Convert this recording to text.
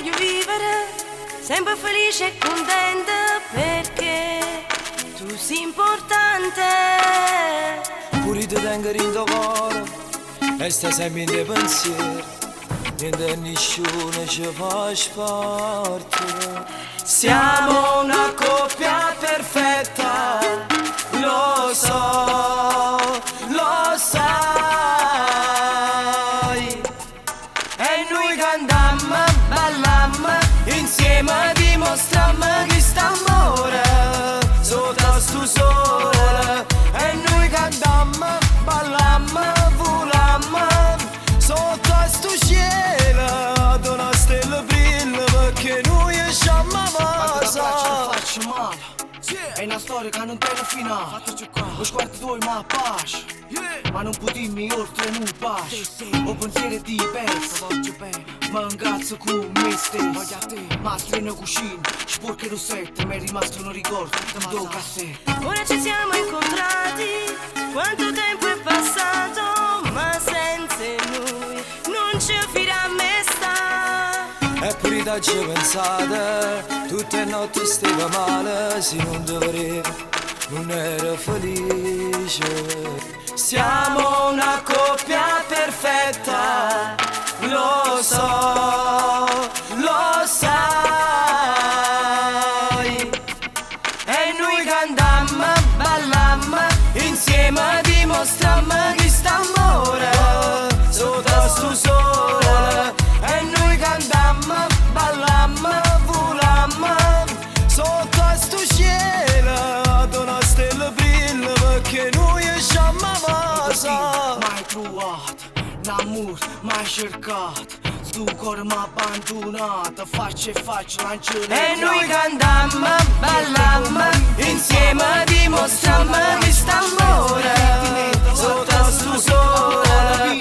voglio vivere sempre felice e contenta perché tu sei importante. Pure ti tengo in tuo cuore e stai sempre in dei pensieri. Niente e nessuno ci fa sport. Siamo una coppia perfetta, lo so, lo sai. E noi cantammo, ballammo, insieme dimostrammo che st'amore sotto sto sole. E noi cantammo, ballammo, volammo sotto sto cielo, da una stella brilla perché noi siamo amati. Faccio male, è una storia che non tiene finale. Lo sguardo tuoi ma pace, ma non puoi dirmi oltre un pace. Ho pensieri diversi, ma ingrazio con me stesso. Ma strano cucina, sporco rossetto, mi è rimasto un ricordo, un tuo cassetto. Ora ci siamo incontrati, quanto tempo è passato, ma senza noi non ci firammo sta. Eppure da già pensate, tutte le notti stava male, se non dovevo, non ero felice. Siamo una coppia perfetta, lo so, lo sai. E noi cantammo, ballammo, insieme dimostrammo che st'amore sotto sto sole. E noi cantammo, ballammo, volammo sotto sto cielo, da una stella brilla perché noi siamo amati. Mai trovato, l'amore mai cercato, sto cuore m'ha abbandonato, faccia e faccia lanciare. E noi cantammo, ballammo, insieme dimostrammo che st'amore sotto sto sole.